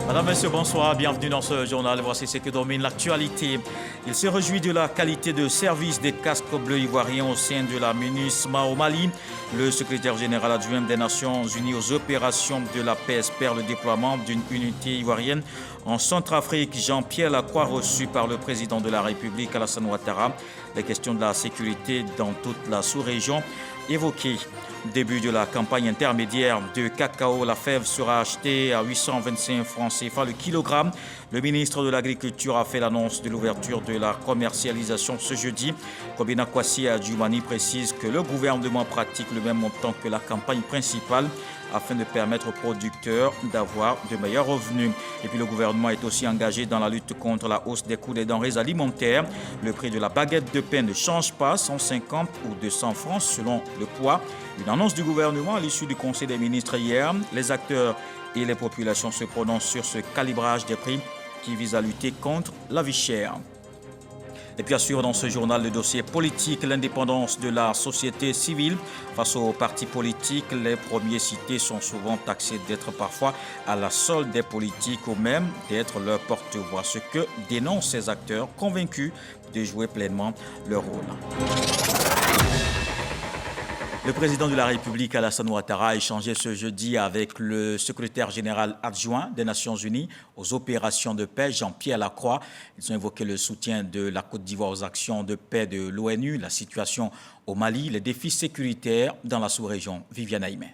Madame, Monsieur, bonsoir, bienvenue dans ce journal. Voici ce que domine l'actualité. Il se réjouit de la qualité de service des casques bleus ivoiriens au sein de la MINUSMA au Mali. Le secrétaire général adjoint des Nations Unies aux opérations de la paix espère le déploiement d'une unité ivoirienne en Centrafrique. Jean-Pierre Lacroix, reçu par le président de la République, Alassane Ouattara. Les questions de la sécurité dans toute la sous-région évoquées. Début de la campagne intermédiaire de cacao, la fève sera achetée à 825 francs CFA le kilogramme. Le ministre de l'Agriculture a fait l'annonce de l'ouverture de la commercialisation ce jeudi. Kobina Kwasi Adjoumani précise que le gouvernement pratique le même montant que la campagne principale afin de permettre aux producteurs d'avoir de meilleurs revenus. Et puis le gouvernement est aussi engagé dans la lutte contre la hausse des coûts des denrées alimentaires. Le prix de la baguette de pain ne change pas, 150 ou 200 francs selon le poids. Une annonce du gouvernement à l'issue du Conseil des ministres hier. Les acteurs et les populations se prononcent sur ce calibrage des prix qui vise à lutter contre la vie chère. Et bien sûr, dans ce journal, le dossier politique, l'indépendance de la société civile face aux partis politiques. Les premiers cités sont souvent taxés d'être parfois à la solde des politiques ou même d'être leur porte-voix. Ce que dénoncent ces acteurs convaincus de jouer pleinement leur rôle. Le président de la République, Alassane Ouattara, a échangé ce jeudi avec le secrétaire général adjoint des Nations Unies aux opérations de paix, Jean-Pierre Lacroix. Ils ont évoqué le soutien de la Côte d'Ivoire aux actions de paix de l'ONU, la situation au Mali, les défis sécuritaires dans la sous-région. Viviane Aïmé.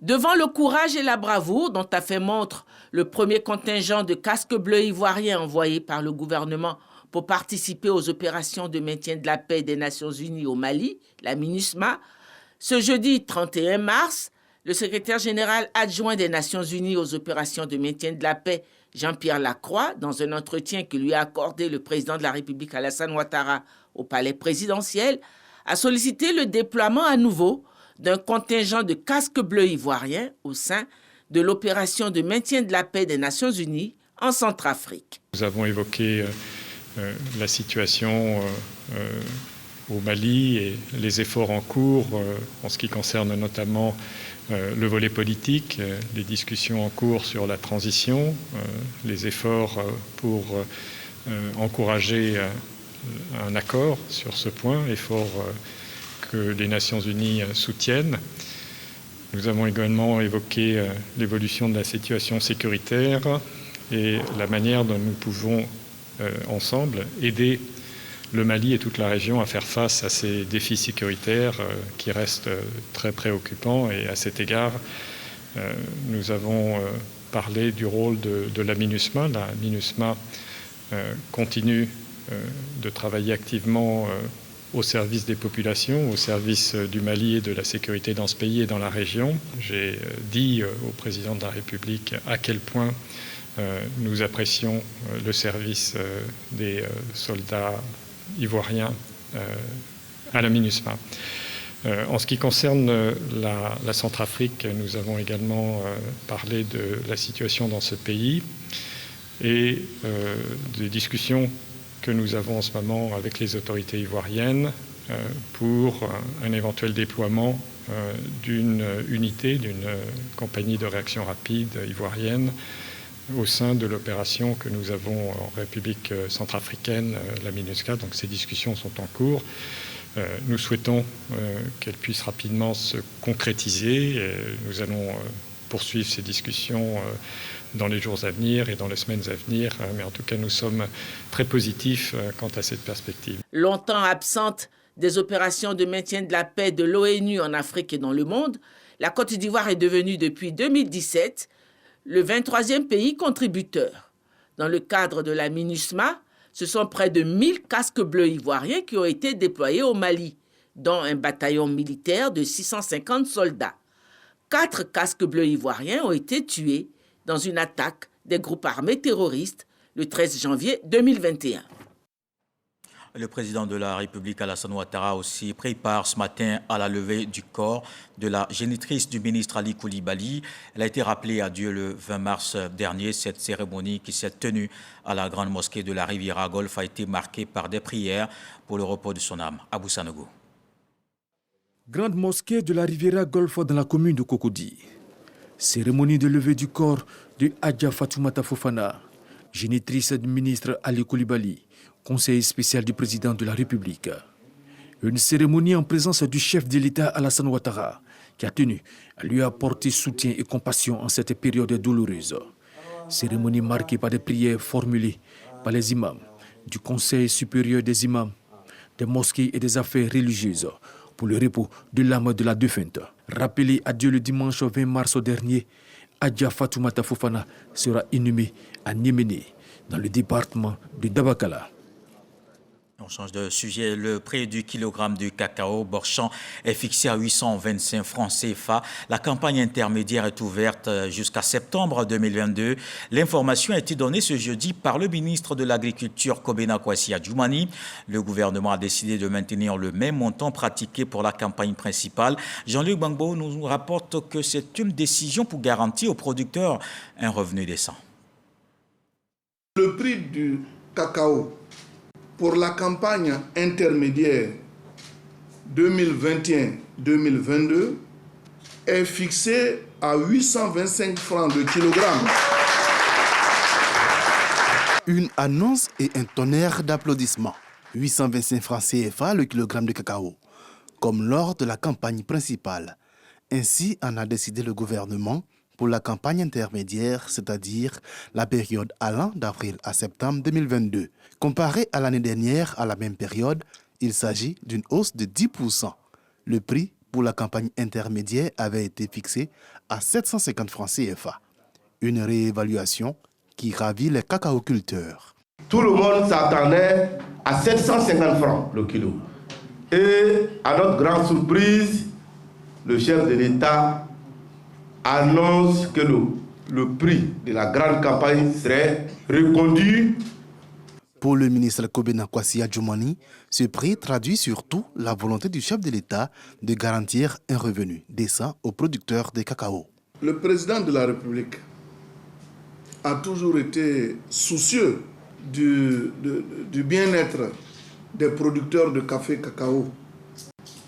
Devant le courage et la bravoure dont a fait montre le premier contingent de casques bleus ivoiriens envoyé par le gouvernement pour participer aux opérations de maintien de la paix des Nations Unies au Mali, la MINUSMA, ce jeudi 31 mars, le secrétaire général adjoint des Nations Unies aux opérations de maintien de la paix, Jean-Pierre Lacroix, dans un entretien que lui a accordé le président de la République Alassane Ouattara au palais présidentiel, a sollicité le déploiement à nouveau d'un contingent de casques bleus ivoiriens au sein de l'opération de maintien de la paix des Nations Unies en Centrafrique. Nous avons évoqué la situation au Mali et les efforts en cours en ce qui concerne notamment le volet politique, les discussions en cours sur la transition, les efforts pour encourager un accord sur ce point, efforts que les Nations Unies soutiennent. Nous avons également évoqué l'évolution de la situation sécuritaire et la manière dont nous pouvons ensemble aider le Mali et toute la région à faire face à ces défis sécuritaires qui restent très préoccupants. Et à cet égard, nous avons parlé du rôle de la MINUSMA. La MINUSMA continue de travailler activement au service des populations, au service du Mali et de la sécurité dans ce pays et dans la région. J'ai dit au président de la République à quel point nous apprécions le service des soldats ivoiriens à la MINUSMA. En ce qui concerne la Centrafrique, nous avons également parlé de la situation dans ce pays et des discussions que nous avons en ce moment avec les autorités ivoiriennes pour un éventuel déploiement d'une unité, d'une compagnie de réaction rapide ivoirienne au sein de l'opération que nous avons en République centrafricaine, la MINUSCA. Donc ces discussions sont en cours. Nous souhaitons qu'elles puissent rapidement se concrétiser. Nous allons poursuivre ces discussions dans les jours à venir et dans les semaines à venir. Mais en tout cas, nous sommes très positifs quant à cette perspective. Longtemps absente des opérations de maintien de la paix de l'ONU en Afrique et dans le monde, la Côte d'Ivoire est devenue depuis 2017 le 23e pays contributeur. Dans le cadre de la MINUSMA, ce sont près de 1000 casques bleus ivoiriens qui ont été déployés au Mali, dont un bataillon militaire de 650 soldats. 4 casques bleus ivoiriens ont été tués dans une attaque des groupes armés terroristes le 13 janvier 2021. Le président de la République, Alassane Ouattara, aussi pris part ce matin à la levée du corps de la génitrice du ministre Ali Koulibaly. Elle a été rappelée à Dieu le 20 mars dernier. Cette cérémonie qui s'est tenue à la grande mosquée de la Riviera Golfe a été marquée par des prières pour le repos de son âme. Abou Sanogo. Grande mosquée de la Riviera Golfe dans la commune de Cocody. Cérémonie de levée du corps de Adja Fatoumata Fofana, génitrice du ministre Ali Coulibaly, conseiller spécial du président de la République. Une cérémonie en présence du chef de l'État Alassane Ouattara, qui a tenu à lui apporter soutien et compassion en cette période douloureuse. Cérémonie marquée par des prières formulées par les imams du Conseil supérieur des imams, des mosquées et des affaires religieuses pour le repos de l'âme de la défunte. Rappelée à Dieu le dimanche 20 mars dernier, Adja Fatoumata Fofana sera inhumée à Niéméné, dans le département de Dabakala. On change de sujet. Le prix du kilogramme de cacao Borchamp est fixé à 825 francs CFA. La campagne intermédiaire est ouverte jusqu'à septembre 2022. L'information a été donnée ce jeudi par le ministre de l'Agriculture, Kobena Kwasi Adjoumani. Le gouvernement a décidé de maintenir le même montant pratiqué pour la campagne principale. Jean-Luc Bangbo nous rapporte que c'est une décision pour garantir aux producteurs un revenu décent. Le prix du cacao pour la campagne intermédiaire 2021-2022 est fixé à 825 francs de kilogramme. Une annonce et un tonnerre d'applaudissements. 825 francs CFA le kilogramme de cacao, comme lors de la campagne principale. Ainsi en a décidé le gouvernement pour la campagne intermédiaire, c'est-à-dire la période allant d'avril à septembre 2022. Comparé à l'année dernière à la même période, il s'agit d'une hausse de 10%. Le prix pour la campagne intermédiaire avait été fixé à 750 francs CFA. Une réévaluation qui ravit les cacaoculteurs. Tout le monde s'attendait à 750 francs le kilo. Et à notre grande surprise, le chef de l'État annonce que le prix de la grande campagne serait reconduit. Pour le ministre Kobena Kwasi Adjoumani, ce prix traduit surtout la volonté du chef de l'État de garantir un revenu décent aux producteurs de cacao. Le président de la République a toujours été soucieux du bien-être des producteurs de café cacao.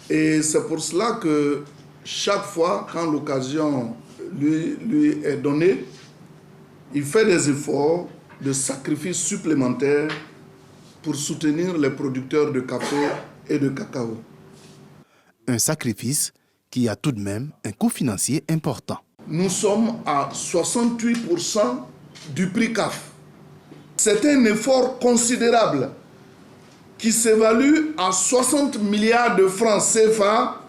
Et c'est pour cela que chaque fois, quand l'occasion lui est donnée, il fait des efforts de sacrifices supplémentaires pour soutenir les producteurs de café et de cacao. Un sacrifice qui a tout de même un coût financier important. Nous sommes à 68% du prix CAF. C'est un effort considérable qui s'évalue à 60 milliards de francs CFA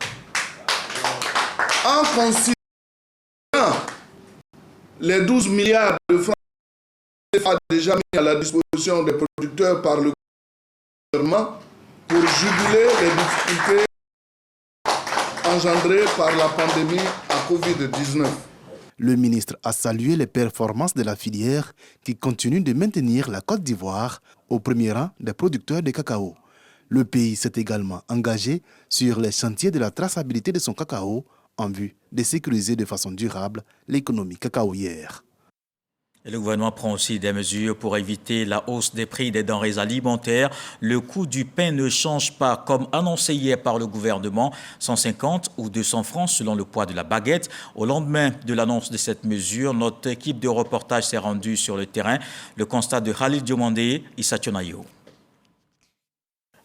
en considérant les 12 milliards de francs CFA déjà mis à la disposition des producteurs par le gouvernement pour juguler les difficultés engendrées par la pandémie à Covid-19. Le ministre a salué les performances de la filière qui continue de maintenir la Côte d'Ivoire au premier rang des producteurs de cacao. Le pays s'est également engagé sur les chantiers de la traçabilité de son cacao en vue de sécuriser de façon durable l'économie cacaoyère. Et le gouvernement prend aussi des mesures pour éviter la hausse des prix des denrées alimentaires. Le coût du pain ne change pas comme annoncé hier par le gouvernement, 150 ou 200 francs selon le poids de la baguette. Au lendemain de l'annonce de cette mesure, notre équipe de reportage s'est rendue sur le terrain. Le constat de Khalil Diomandé, Issa Tionayo.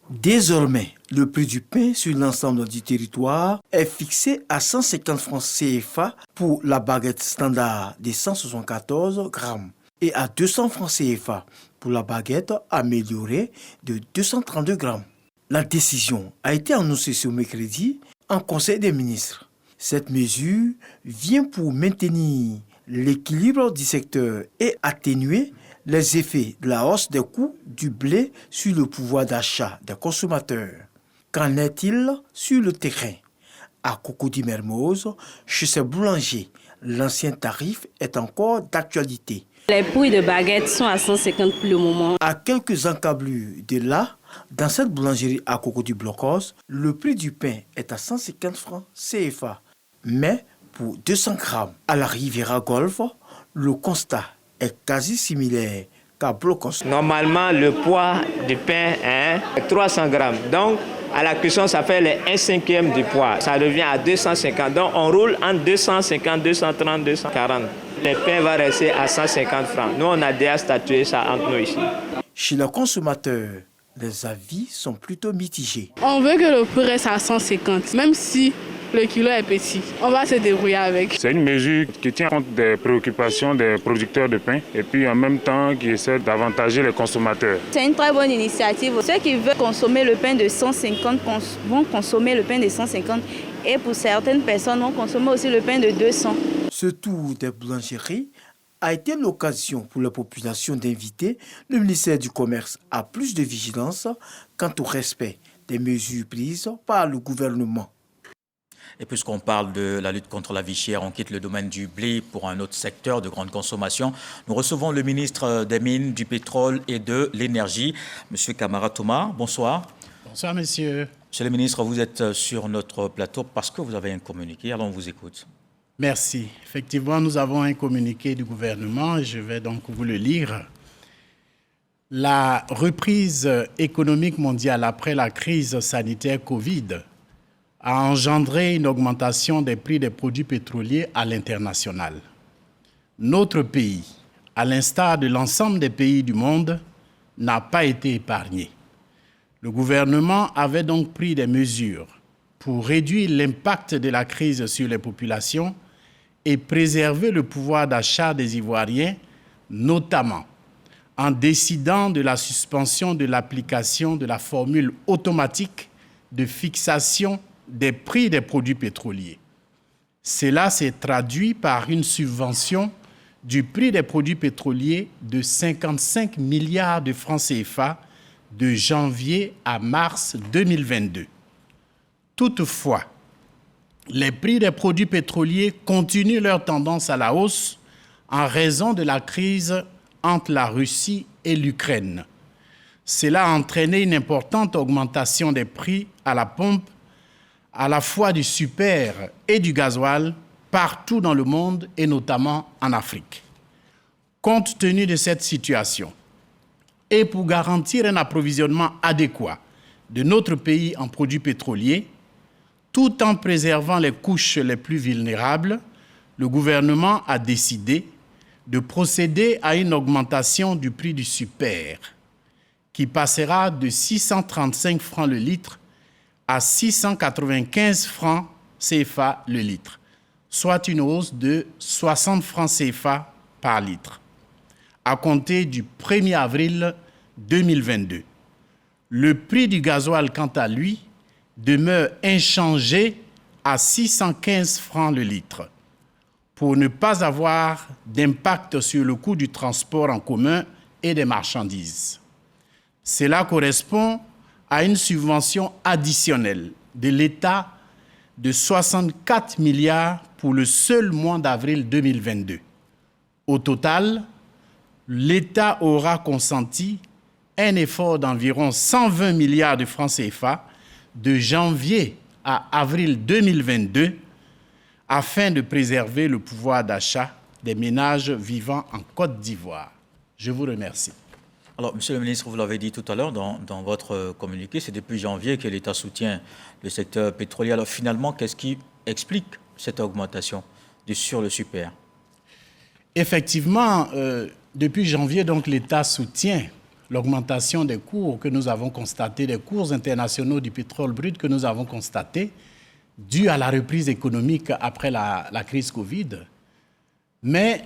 Désormais, le prix du pain sur l'ensemble du territoire est fixé à 150 francs CFA pour la baguette standard de 174 grammes et à 200 francs CFA pour la baguette améliorée de 232 grammes. La décision a été annoncée ce mercredi en Conseil des ministres. Cette mesure vient pour maintenir l'équilibre du secteur et atténuer les effets de la hausse des coûts du blé sur le pouvoir d'achat des consommateurs. Qu'en est-il sur le terrain? À Cocody-Mermoz, chez ces boulangers, l'ancien tarif est encore d'actualité. Les prix de baguettes sont à 150 pour le moment. À quelques encablures de là, dans cette boulangerie à Cocody-Blocos, le prix du pain est à 150 francs CFA. Mais pour 200 grammes à la Riviera Golf, le constat est quasi similaire qu'à Blocos. Normalement, le poids du pain est 300 grammes. Donc, À la cuisson, ça fait les 1/5 du poids. Ça revient à 250. Donc, on roule entre 250, 230, 240. Le pain va rester à 150 francs. Nous, on a déjà statué ça entre nous ici. Chez le consommateur, les avis sont plutôt mitigés. On veut que le prix reste à 150, même si le kilo est petit. On va se débrouiller avec. C'est une mesure qui tient compte des préoccupations des producteurs de pain et puis en même temps qui essaie d'avantager les consommateurs. C'est une très bonne initiative. Ceux qui veulent consommer le pain de 150 vont consommer le pain de 150 et pour certaines personnes vont consommer aussi le pain de 200. Ce tour des boulangeries a été l'occasion pour la population d'inviter le ministère du Commerce à plus de vigilance quant au respect des mesures prises par le gouvernement. Et puisqu'on parle de la lutte contre la vie chère, on quitte le domaine du blé pour un autre secteur de grande consommation. Nous recevons le ministre des Mines, du Pétrole et de l'Énergie, M. Kamara Touma. Bonsoir. Bonsoir, monsieur. Monsieur le ministre, vous êtes sur notre plateau parce que vous avez un communiqué. Alors, on vous écoute. Merci. Effectivement, nous avons un communiqué du gouvernement et je vais donc vous le lire. La reprise économique mondiale après la crise sanitaire Covid a engendré une augmentation des prix des produits pétroliers à l'international. Notre pays, à l'instar de l'ensemble des pays du monde, n'a pas été épargné. Le gouvernement avait donc pris des mesures pour réduire l'impact de la crise sur les populations et préserver le pouvoir d'achat des Ivoiriens, notamment en décidant de la suspension de l'application de la formule automatique de fixation des prix des produits pétroliers. Cela s'est traduit par une subvention du prix des produits pétroliers de 55 milliards de francs CFA de janvier à mars 2022. Toutefois, les prix des produits pétroliers continuent leur tendance à la hausse en raison de la crise entre la Russie et l'Ukraine. Cela a entraîné une importante augmentation des prix à la pompe, à la fois du super et du gasoil, partout dans le monde et notamment en Afrique. Compte tenu de cette situation, et pour garantir un approvisionnement adéquat de notre pays en produits pétroliers, tout en préservant les couches les plus vulnérables, le gouvernement a décidé de procéder à une augmentation du prix du super, qui passera de 635 francs le litre à 695 francs CFA le litre, soit une hausse de 60 francs CFA par litre, à compter du 1er avril 2022. Le prix du gasoil, quant à lui, demeure inchangé à 615 francs le litre, pour ne pas avoir d'impact sur le coût du transport en commun et des marchandises. Cela correspond à une subvention additionnelle de l'État de 64 milliards pour le seul mois d'avril 2022. Au total, l'État aura consenti un effort d'environ 120 milliards de francs CFA de janvier à avril 2022 afin de préserver le pouvoir d'achat des ménages vivant en Côte d'Ivoire. Je vous remercie. Alors, monsieur le ministre, vous l'avez dit tout à l'heure dans votre communiqué, c'est depuis janvier que l'État soutient le secteur pétrolier. Alors, finalement, qu'est-ce qui explique cette augmentation sur le super? Effectivement, depuis janvier, donc, l'État soutient l'augmentation des cours que nous avons constatés, des cours internationaux du pétrole brut que nous avons constatés, dû à la reprise économique après la crise Covid. Mais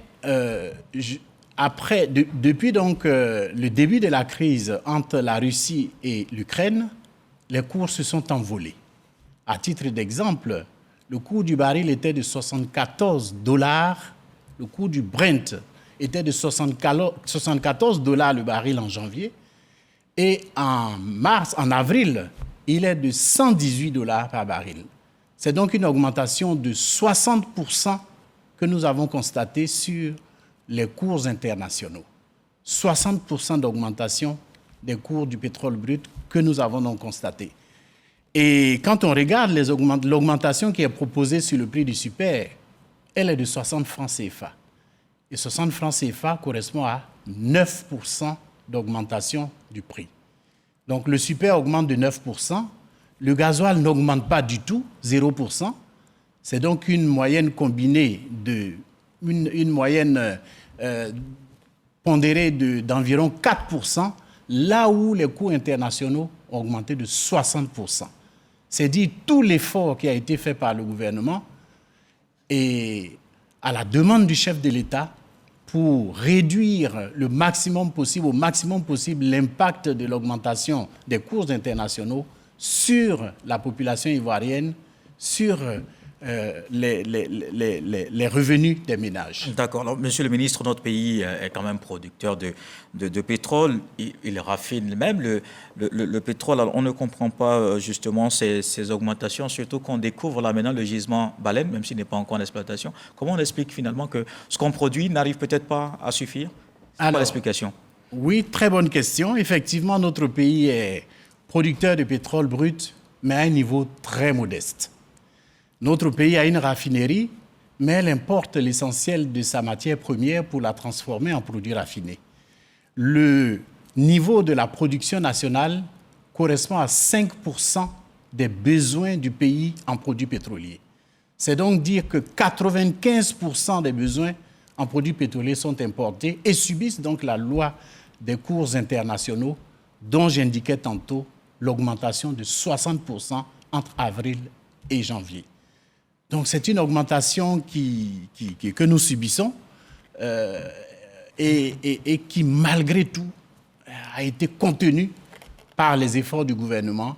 depuis donc le début de la crise entre la Russie et l'Ukraine, les cours se sont envolés. À titre d'exemple, le cours du baril était de $74, le cours du Brent était de $74 le baril en janvier, et en avril, il est de $118 par baril. C'est donc une augmentation de 60% que nous avons constatée sur les cours internationaux. 60% d'augmentation des cours du pétrole brut que nous avons donc constaté. Et quand on regarde l'augmentation qui est proposée sur le prix du super, elle est de 60 francs CFA. Et 60 francs CFA correspond à 9% d'augmentation du prix. Donc le super augmente de 9%, Le gasoil n'augmente pas du tout, 0%. C'est donc une moyenne combinée une moyenne pondérée d'environ 4%, là où les coûts internationaux ont augmenté de 60%. C'est dire tout l'effort qui a été fait par le gouvernement et à la demande du chef de l'État pour réduire au maximum possible l'impact de l'augmentation des cours internationaux sur la population ivoirienne, sur les revenus des ménages. D'accord. Alors, monsieur le ministre, notre pays est quand même producteur de pétrole. Il raffine même le pétrole. Alors, on ne comprend pas justement ces augmentations, surtout qu'on découvre là maintenant le gisement Baleine, même s'il n'est pas encore en exploitation. Comment on explique finalement que ce qu'on produit n'arrive peut-être pas à suffire? C'est quoi l'explication? Oui, très bonne question. Effectivement, notre pays est producteur de pétrole brut, mais à un niveau très modeste. Notre pays a une raffinerie, mais elle importe l'essentiel de sa matière première pour la transformer en produits raffinés. Le niveau de la production nationale correspond à 5% des besoins du pays en produits pétroliers. C'est donc dire que 95% des besoins en produits pétroliers sont importés et subissent donc la loi des cours internationaux dont j'indiquais tantôt l'augmentation de 60% entre avril et janvier. Donc c'est une augmentation que nous subissons et qui, malgré tout, a été contenue par les efforts du gouvernement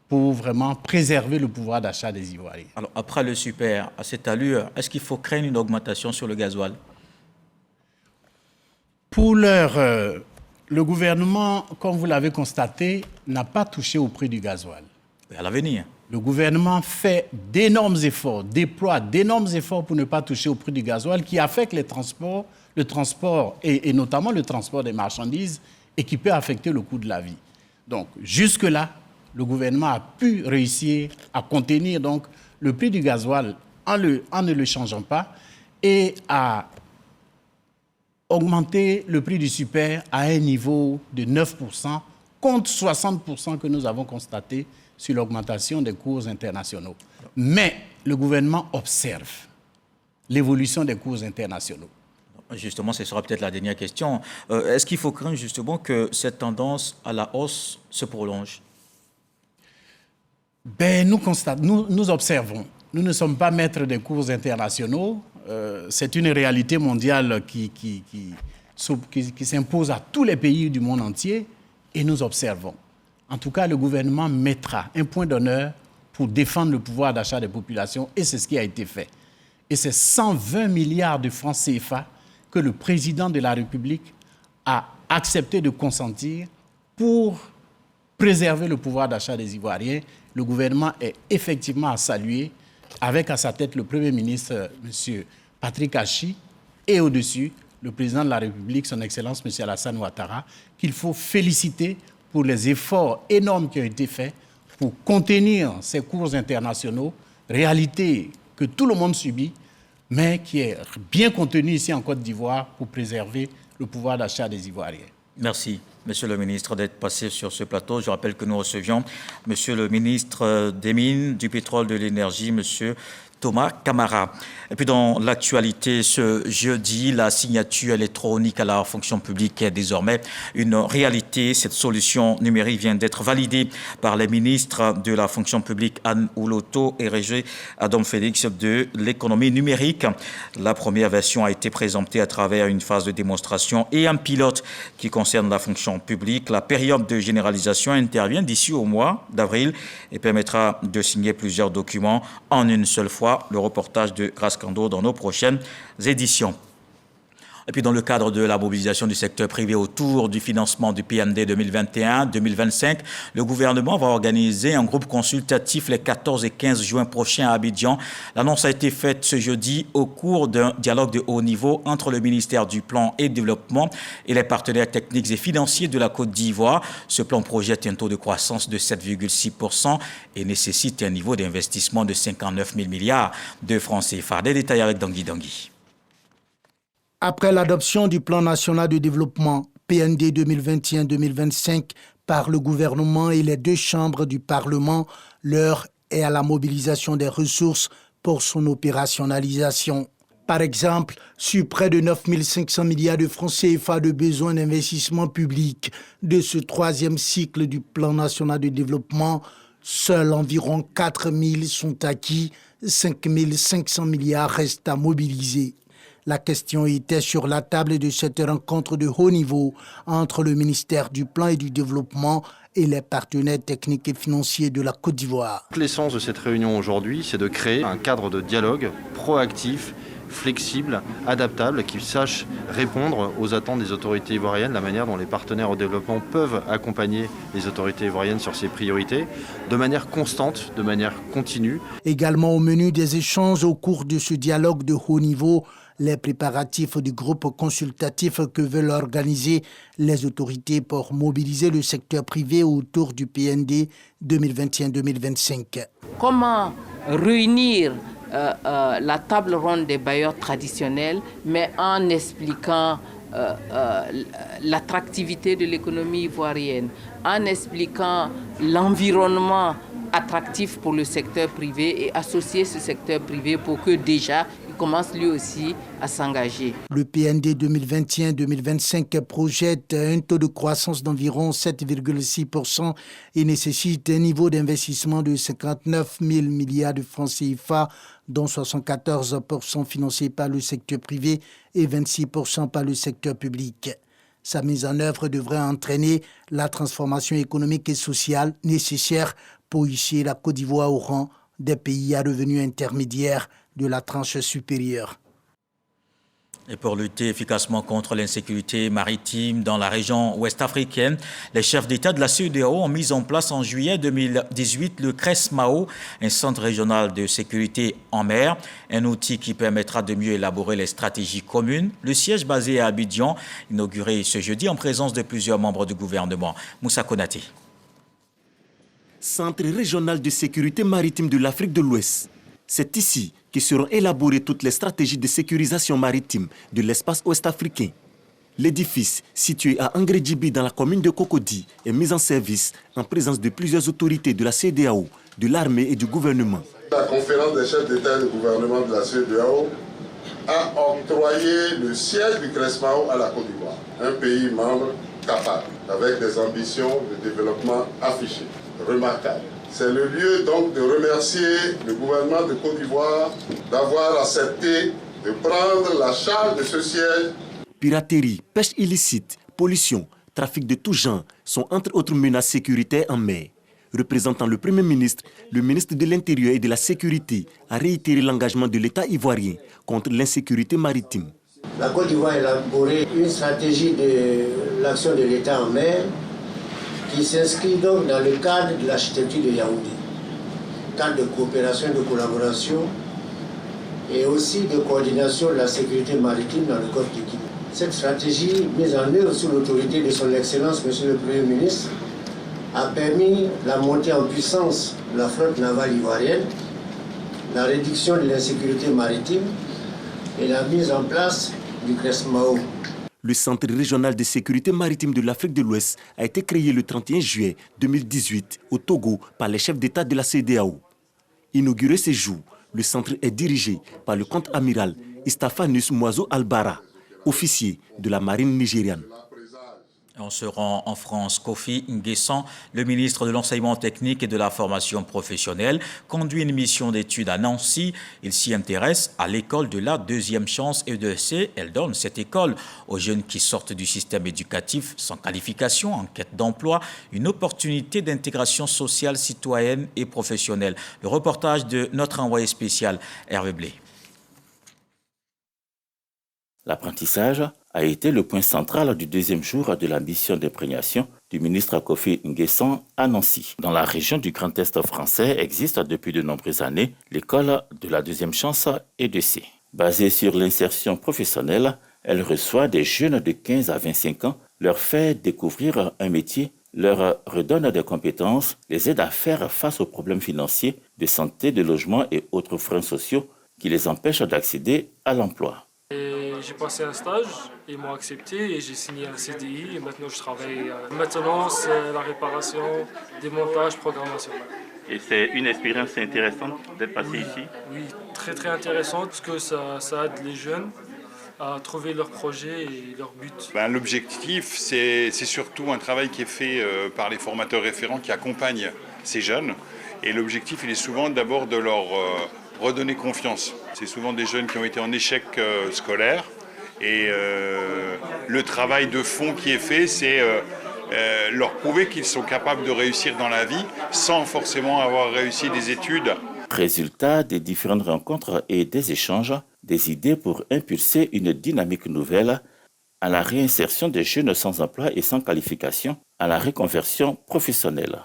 pour vraiment préserver le pouvoir d'achat des Ivoiriens. Alors après le super, à cette allure, est-ce qu'il faut craindre une augmentation sur le gasoil? Pour l'heure, le gouvernement, comme vous l'avez constaté, n'a pas touché au prix du gasoil. À l'avenir. Le gouvernement fait d'énormes efforts, déploie d'énormes efforts pour ne pas toucher au prix du gasoil qui affecte le transport et notamment le transport des marchandises et qui peut affecter le coût de la vie. Donc jusque-là, le gouvernement a pu réussir à contenir donc, le prix du gasoil en ne le changeant pas et à augmenter le prix du super à un niveau de 9% contre 60% que nous avons constaté sur l'augmentation des cours internationaux. Mais le gouvernement observe l'évolution des cours internationaux. Justement, ce sera peut-être la dernière question. Est-ce qu'il faut craindre justement que cette tendance à la hausse se prolonge? Nous observons. Nous ne sommes pas maîtres des cours internationaux. C'est une réalité mondiale qui s'impose à tous les pays du monde entier et nous observons. En tout cas, le gouvernement mettra un point d'honneur pour défendre le pouvoir d'achat des populations et c'est ce qui a été fait. Et c'est 120 milliards de francs CFA que le président de la République a accepté de consentir pour préserver le pouvoir d'achat des Ivoiriens. Le gouvernement est effectivement à saluer, avec à sa tête le Premier ministre, M. Patrick Achi, et au-dessus, le président de la République, son Excellence, M. Alassane Ouattara, qu'il faut féliciter pour les efforts énormes qui ont été faits pour contenir ces cours internationaux, réalité que tout le monde subit, mais qui est bien contenue ici en Côte d'Ivoire pour préserver le pouvoir d'achat des Ivoiriens. Merci, Monsieur le ministre, d'être passé sur ce plateau. Je rappelle que nous recevions Monsieur le ministre des Mines, du Pétrole, de l'Énergie, Monsieur Thomas Camara. Et puis dans l'actualité, ce jeudi, la signature électronique à la fonction publique est désormais une réalité. Cette solution numérique vient d'être validée par les ministres de la fonction publique Anne Ouloto et Régé Adam Félix de l'économie numérique. La première version a été présentée à travers une phase de démonstration et un pilote qui concerne la fonction publique. La période de généralisation intervient d'ici au mois d'avril et permettra de signer plusieurs documents en une seule fois. Le reportage de Grace Kando dans nos prochaines éditions. Et puis dans le cadre de la mobilisation du secteur privé autour du financement du PND 2021-2025, le gouvernement va organiser un groupe consultatif les 14 et 15 juin prochains à Abidjan. L'annonce a été faite ce jeudi au cours d'un dialogue de haut niveau entre le ministère du Plan et Développement et les partenaires techniques et financiers de la Côte d'Ivoire. Ce plan projette un taux de croissance de 7,6% et nécessite un niveau d'investissement de 59 000 milliards de francs CFA. Des détails avec Dangui Dangui. Après l'adoption du Plan national de développement PND 2021-2025 par le gouvernement et les deux chambres du Parlement. L'heure est à la mobilisation des ressources pour son opérationnalisation. Par exemple, sur près de 9 500 milliards de francs CFA de besoins d'investissement public de ce troisième cycle du Plan national de développement, seuls environ 4 000 sont acquis, 5 500 milliards restent à mobiliser. La question était sur la table de cette rencontre de haut niveau entre le ministère du Plan et du Développement et les partenaires techniques et financiers de la Côte d'Ivoire. L'essence de cette réunion aujourd'hui, c'est de créer un cadre de dialogue proactif, flexible, adaptable, qui sache répondre aux attentes des autorités ivoiriennes, la manière dont les partenaires au développement peuvent accompagner les autorités ivoiriennes sur ces priorités, de manière constante, de manière continue. Également au menu des échanges au cours de ce dialogue de haut niveau, les préparatifs du groupe consultatif que veulent organiser les autorités pour mobiliser le secteur privé autour du PND 2021-2025. Comment réunir la table ronde des bailleurs traditionnels, mais en expliquant l'attractivité de l'économie ivoirienne, en expliquant l'environnement attractif pour le secteur privé et associer ce secteur privé pour que déjà il commence lui aussi à s'engager. Le PND 2021-2025 projette un taux de croissance d'environ 7,6% et nécessite un niveau d'investissement de 59 000 milliards de francs CFA, dont 74% financés par le secteur privé et 26% par le secteur public. Sa mise en œuvre devrait entraîner la transformation économique et sociale nécessaire pour hisser la Côte d'Ivoire au rang des pays à revenus intermédiaires de la tranche supérieure. Et pour lutter efficacement contre l'insécurité maritime dans la région ouest africaine, les chefs d'État de la CEDEAO ont mis en place en juillet 2018 le CRESMAO, un centre régional de sécurité en mer, un outil qui permettra de mieux élaborer les stratégies communes. Le siège basé à Abidjan, inauguré ce jeudi en présence de plusieurs membres du gouvernement. Moussa Konaté. Centre régional de sécurité maritime de l'Afrique de l'Ouest. C'est ici que seront élaborées toutes les stratégies de sécurisation maritime de l'espace ouest-africain. L'édifice, situé à Angré-Djibi dans la commune de Cocody, est mis en service en présence de plusieurs autorités de la CEDEAO, de l'armée et du gouvernement. La conférence des chefs d'État et de gouvernement de la CEDEAO a octroyé le siège du CRESMAO à la Côte d'Ivoire, un pays membre capable, avec des ambitions de développement affichées, remarquables. C'est le lieu donc de remercier le gouvernement de Côte d'Ivoire d'avoir accepté de prendre la charge de ce siège. Piraterie, pêche illicite, pollution, trafic de tout genre sont entre autres menaces sécuritaires en mer. Représentant le Premier ministre, le ministre de l'Intérieur et de la Sécurité a réitéré l'engagement de l'État ivoirien contre l'insécurité maritime. La Côte d'Ivoire a élaboré une stratégie de l'action de l'État en mer qui s'inscrit donc dans le cadre de l'architecture de Yaoundé, cadre de coopération et de collaboration et aussi de coordination de la sécurité maritime dans le Golfe de Guinée. Cette stratégie, mise en œuvre sous l'autorité de son Excellence, Monsieur le Premier ministre, a permis la montée en puissance de la flotte navale ivoirienne, la réduction de l'insécurité maritime et la mise en place du CRESMAO. Le Centre régional de sécurité maritime de l'Afrique de l'Ouest a été créé le 31 juillet 2018 au Togo par les chefs d'État de la CEDEAO. Inauguré ce jour, le centre est dirigé par le contre-amiral Istaphanus Moizo Albara, officier de la marine nigériane. On se rend en France. Kofi Nguessan, le ministre de l'Enseignement technique et de la formation professionnelle, conduit une mission d'études à Nancy. Il s'y intéresse à l'école de la deuxième chance EDC. Elle donne cette école aux jeunes qui sortent du système éducatif sans qualification, en quête d'emploi, une opportunité d'intégration sociale, citoyenne et professionnelle. Le reportage de notre envoyé spécial, Hervé Blé. L'apprentissage a été le point central du deuxième jour de la mission d'imprégnation du ministre Kofi Nguessan à Nancy. Dans la région du Grand Est français existe depuis de nombreuses années l'école de la deuxième chance EDC. Basée sur l'insertion professionnelle, elle reçoit des jeunes de 15 à 25 ans, leur fait découvrir un métier, leur redonne des compétences, les aide à faire face aux problèmes financiers, de santé, de logement et autres freins sociaux qui les empêchent d'accéder à l'emploi. J'ai passé un stage, ils m'ont accepté et j'ai signé un CDI et maintenant je travaille. Maintenant c'est la réparation, démontage, programmation. Et c'est une expérience intéressante d'être passé ici? Oui, très très intéressante parce que ça aide les jeunes à trouver leur projet et leur but. L'objectif, c'est surtout un travail qui est fait par les formateurs référents qui accompagnent ces jeunes. Et l'objectif, il est souvent d'abord de leur redonner confiance. C'est souvent des jeunes qui ont été en échec scolaire. Et le travail de fond qui est fait, c'est leur prouver qu'ils sont capables de réussir dans la vie sans forcément avoir réussi des études. Résultat des différentes rencontres et des échanges, des idées pour impulser une dynamique nouvelle à la réinsertion des jeunes sans emploi et sans qualification, à la reconversion professionnelle.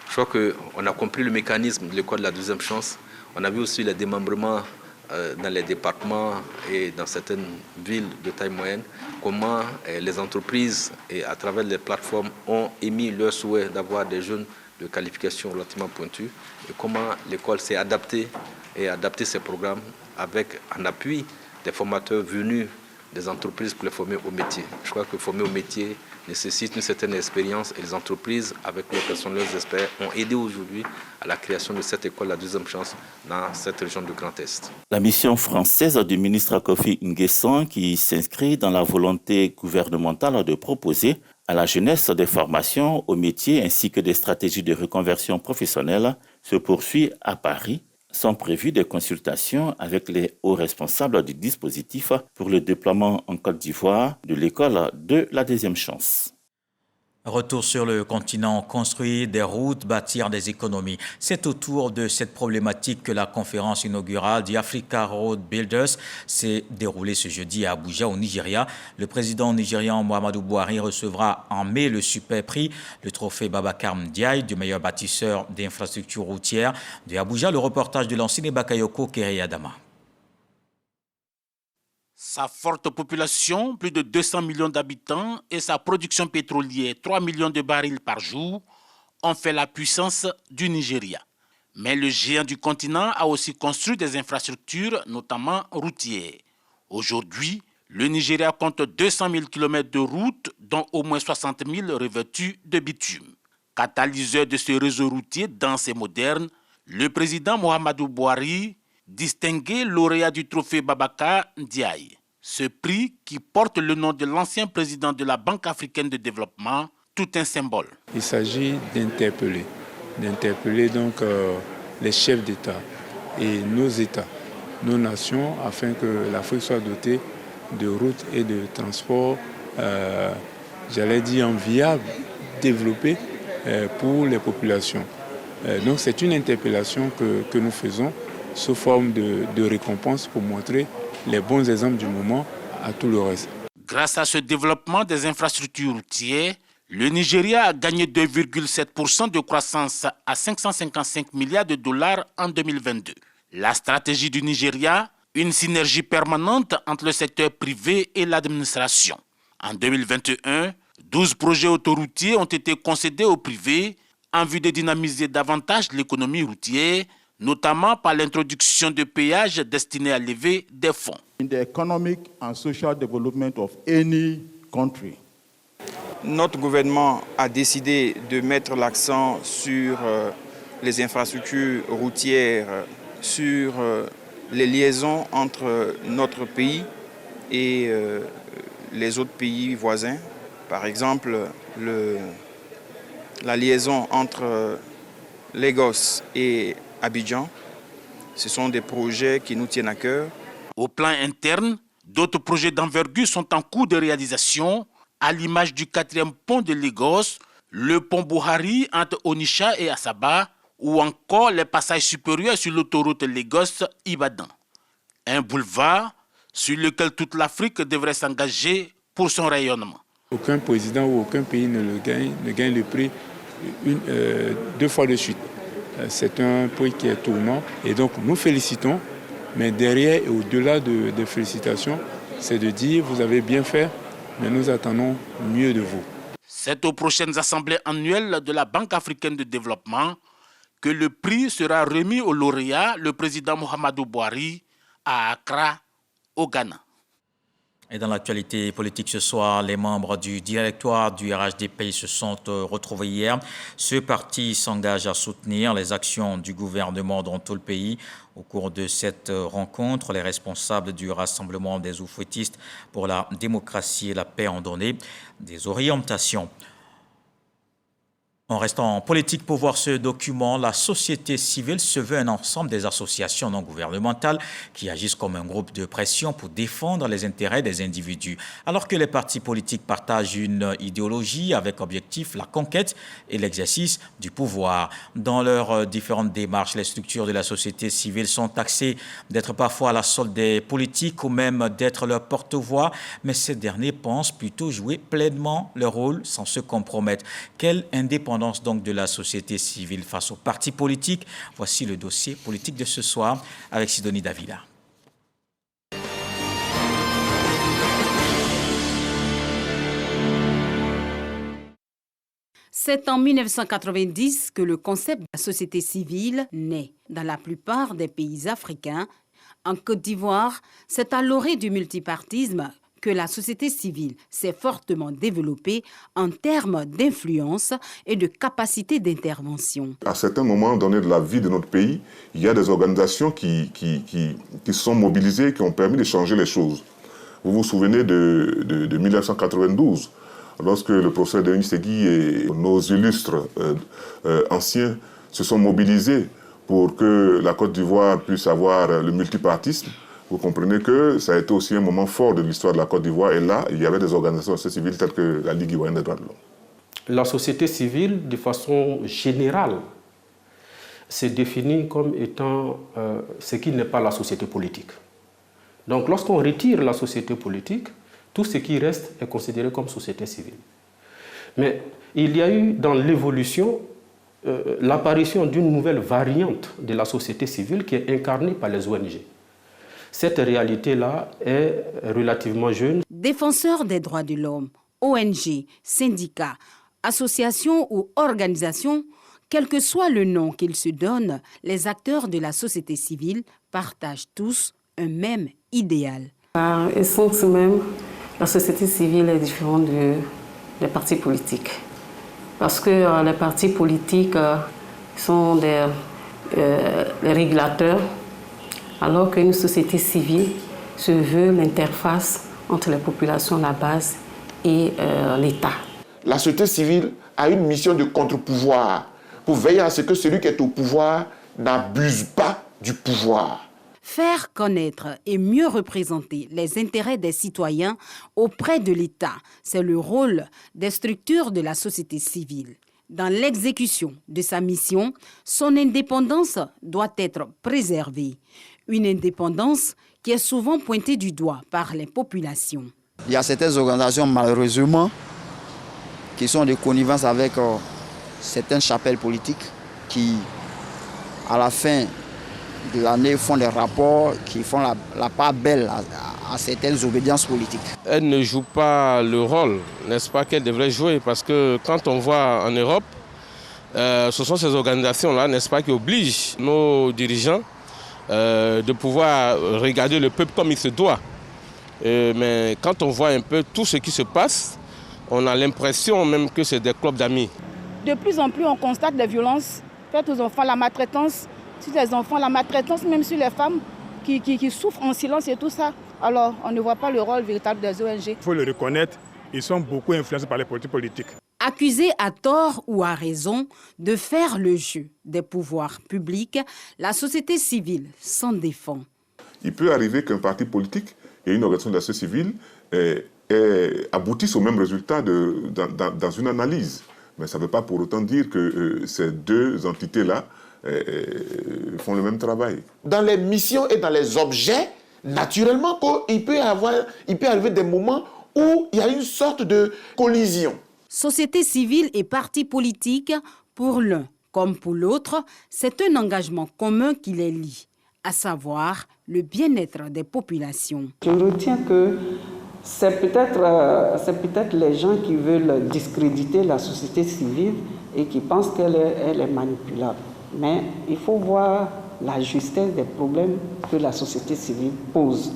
Je crois qu'on a compris le mécanisme de l'école de la deuxième chance. On a vu aussi le démembrement dans les départements et dans certaines villes de taille moyenne, comment les entreprises et à travers les plateformes ont émis leur souhait d'avoir des jeunes de qualification relativement pointue et comment l'école s'est adaptée et adapté ses programmes avec un appui des formateurs venus des entreprises pour les former au métier. Je crois que former au métier nécessite une certaine expérience et les entreprises, avec leurs personnels, leurs experts, ont aidé aujourd'hui à la création de cette école, la deuxième chance, dans cette région du Grand Est. La mission française du ministre Kofi Nguessan, qui s'inscrit dans la volonté gouvernementale de proposer à la jeunesse des formations au métier ainsi que des stratégies de reconversion professionnelle, se poursuit à Paris. Sont prévues des consultations avec les hauts responsables du dispositif pour le déploiement en Côte d'Ivoire de l'école de la deuxième chance. Retour sur le continent, construire des routes, bâtir des économies. C'est autour de cette problématique que la conférence inaugurale du Africa Road Builders s'est déroulée ce jeudi à Abuja, au Nigeria. Le président nigérian Muhammadu Buhari recevra en mai le super prix, le trophée Babacar Ndiaye du meilleur bâtisseur d'infrastructures routières de Abuja. Le reportage de l'ancien Bakayoko Kere Adama. Sa forte population, plus de 200 millions d'habitants, et sa production pétrolière, 3 millions de barils par jour, ont fait la puissance du Nigeria. Mais le géant du continent a aussi construit des infrastructures, notamment routières. Aujourd'hui, le Nigeria compte 200 000 km de routes, dont au moins 60 000 revêtues de bitume. Catalyseur de ce réseau routier dense et moderne, le président Muhammadu Buhari, distingué lauréat du trophée Babacar Ndiaye. Ce prix, qui porte le nom de l'ancien président de la Banque africaine de développement, tout un symbole. Il s'agit d'interpeller donc les chefs d'État et nos États, nos nations, afin que l'Afrique soit dotée de routes et de transports, viables, développés pour les populations. Donc c'est une interpellation que nous faisons sous forme de récompense pour montrer les bons exemples du moment à tout le reste. Grâce à ce développement des infrastructures routières, le Nigeria a gagné 2,7% de croissance à 555 milliards de dollars en 2022. La stratégie du Nigeria, une synergie permanente entre le secteur privé et l'administration. En 2021, 12 projets autoroutiers ont été concédés au privé en vue de dynamiser davantage l'économie routière, notamment par l'introduction de péages destinés à lever des fonds. In the economic and social development of any country. Notre gouvernement a décidé de mettre l'accent sur les infrastructures routières, sur les liaisons entre notre pays et les autres pays voisins. Par exemple, la liaison entre Lagos et Abidjan. Ce sont des projets qui nous tiennent à cœur. Au plan interne, d'autres projets d'envergure sont en cours de réalisation, à l'image du 4e pont de Lagos, le pont Buhari entre Onitsha et Asaba, ou encore les passages supérieurs sur l'autoroute Lagos-Ibadan. Un boulevard sur lequel toute l'Afrique devrait s'engager pour son rayonnement. Aucun président ou aucun pays ne gagne le prix deux fois de suite. C'est un prix qui est tournant et donc nous félicitons, mais derrière et au-delà des félicitations, c'est de dire vous avez bien fait, mais nous attendons mieux de vous. C'est aux prochaines assemblées annuelles de la Banque africaine de développement que le prix sera remis au lauréat, le président Muhammadu Buhari, à Accra, au Ghana. Et dans l'actualité politique ce soir, les membres du directoire du RHDP se sont retrouvés hier. Ce parti s'engage à soutenir les actions du gouvernement dans tout le pays. Au cours de cette rencontre, les responsables du Rassemblement des oufouettistes pour la démocratie et la paix ont donné des orientations. En restant en politique pour voir ce document, la société civile se veut un ensemble des associations non gouvernementales qui agissent comme un groupe de pression pour défendre les intérêts des individus. Alors que les partis politiques partagent une idéologie avec objectif la conquête et l'exercice du pouvoir. Dans leurs différentes démarches, les structures de la société civile sont taxées d'être parfois à la solde des politiques ou même d'être leur porte-voix, mais ces derniers pensent plutôt jouer pleinement leur rôle sans se compromettre. Quelle indépendance donc de la société civile face aux partis politiques? Voici le dossier politique de ce soir avec Sidonie Davila. C'est en 1990 que le concept de la société civile naît dans la plupart des pays africains. En Côte d'Ivoire, c'est à l'orée du multipartisme que la société civile s'est fortement développée en termes d'influence et de capacité d'intervention. À certains moments donnés de la vie de notre pays, il y a des organisations qui se sont mobilisées, qui ont permis de changer les choses. Vous vous souvenez de 1992, lorsque le professeur Denis Segui et nos illustres anciens se sont mobilisés pour que la Côte d'Ivoire puisse avoir le multipartisme. Vous comprenez que ça a été aussi un moment fort de l'histoire de la Côte d'Ivoire. Et là, il y avait des organisations civiles telles que la Ligue ivoirienne des droits de l'homme. La société civile, de façon générale, se définit comme étant ce qui n'est pas la société politique. Donc lorsqu'on retire la société politique, tout ce qui reste est considéré comme société civile. Mais il y a eu dans l'évolution l'apparition d'une nouvelle variante de la société civile qui est incarnée par les ONG. Cette réalité-là est relativement jeune. Défenseurs des droits de l'homme, ONG, syndicats, associations ou organisations, quel que soit le nom qu'ils se donnent, les acteurs de la société civile partagent tous un même idéal. Par essence même, la société civile est différente des partis politiques. Parce que les partis politiques sont des régulateurs, alors qu'une société civile se veut l'interface entre les populations, la base et l'État. La société civile a une mission de contre-pouvoir pour veiller à ce que celui qui est au pouvoir n'abuse pas du pouvoir. Faire connaître et mieux représenter les intérêts des citoyens auprès de l'État, c'est le rôle des structures de la société civile. Dans l'exécution de sa mission, son indépendance doit être préservée. Une indépendance qui est souvent pointée du doigt par les populations. Il y a certaines organisations, malheureusement, qui sont de connivence avec certaines chapelles politiques qui, à la fin de l'année, font des rapports qui font la part belle à certaines obédiences politiques. Elle ne joue pas le rôle, n'est-ce pas, qu'elle devrait jouer, parce que quand on voit en Europe, ce sont ces organisations-là, n'est-ce pas, qui obligent nos dirigeants de pouvoir regarder le peuple comme il se doit. Mais quand on voit un peu tout ce qui se passe, on a l'impression même que c'est des clubs d'amis. De plus en plus, on constate des violences faites aux enfants, la maltraitance sur les enfants, la maltraitance même sur les femmes qui souffrent en silence et tout ça. Alors, on ne voit pas le rôle véritable des ONG. Il faut le reconnaître, ils sont beaucoup influencés par les politiques. Accusés à tort ou à raison de faire le jeu des pouvoirs publics, la société civile s'en défend. Il peut arriver qu'un parti politique et une organisation de la société civile aboutissent au même résultat dans une analyse. Mais ça ne veut pas pour autant dire que ces deux entités-là font le même travail. Dans les missions et dans les objets, naturellement, il peut arriver des moments où il y a une sorte de collision. Société civile et partis politiques, pour l'un comme pour l'autre, c'est un engagement commun qui les lie, à savoir le bien-être des populations. Je retiens que c'est peut-être les gens qui veulent discréditer la société civile et qui pensent qu'elle est manipulable. Mais il faut voir la justesse des problèmes que la société civile pose.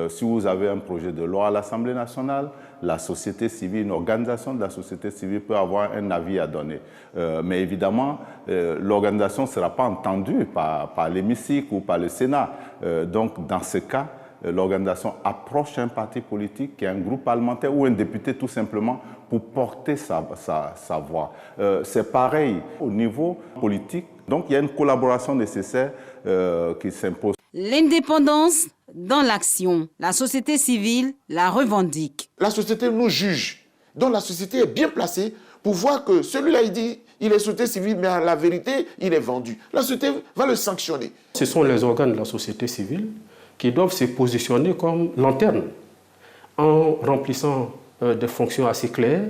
Si vous avez un projet de loi à l'Assemblée nationale, la société civile, une organisation de la société civile peut avoir un avis à donner. Mais évidemment, l'organisation ne sera pas entendue par l'hémicycle ou par le Sénat. Donc, dans ce cas, l'organisation approche un parti politique qui est un groupe parlementaire ou un député tout simplement pour porter sa voix. C'est pareil au niveau politique. Donc, il y a une collaboration nécessaire qui s'impose. L'indépendance dans l'action, la société civile la revendique. La société nous juge. Donc la société est bien placée pour voir que celui-là, il dit il est société civile, mais en la vérité, il est vendu. La société va le sanctionner. Ce sont les organes de la société civile qui doivent se positionner comme lanterne en remplissant des fonctions assez claires,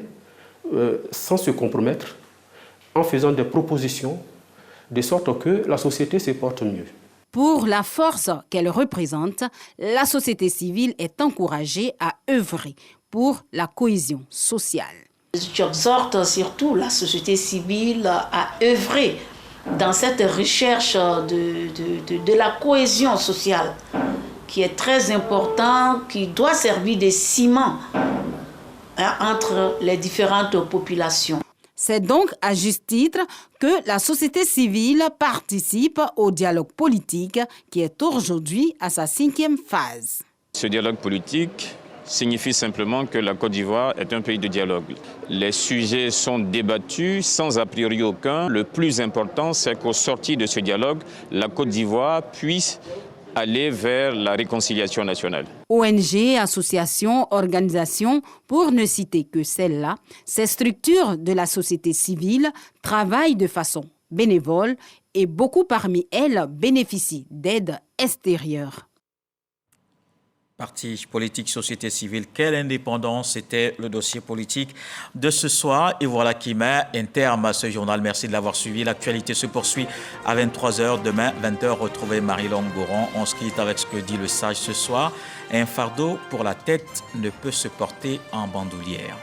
sans se compromettre, en faisant des propositions, de sorte que la société se porte mieux. Pour la force qu'elle représente, la société civile est encouragée à œuvrer pour la cohésion sociale. J'exhorte surtout la société civile à œuvrer dans cette recherche de la cohésion sociale qui est très importante, qui doit servir de ciment entre les différentes populations. C'est donc à juste titre que la société civile participe au dialogue politique qui est aujourd'hui à sa 5e phase. Ce dialogue politique signifie simplement que la Côte d'Ivoire est un pays de dialogue. Les sujets sont débattus sans a priori aucun. Le plus important, c'est qu'au sortir de ce dialogue, la Côte d'Ivoire puisse aller vers la réconciliation nationale. ONG, associations, organisations, pour ne citer que celles-là, ces structures de la société civile travaillent de façon bénévole et beaucoup parmi elles bénéficient d'aides extérieures. Parti politique, société civile, quelle indépendance, c'était le dossier politique de ce soir. Et voilà qui met un terme à ce journal. Merci de l'avoir suivi. L'actualité se poursuit à 23h. Demain, 20h, retrouvez Marie-Laure Goron. On se quitte avec ce que dit le sage ce soir. Un fardeau pour la tête ne peut se porter en bandoulière.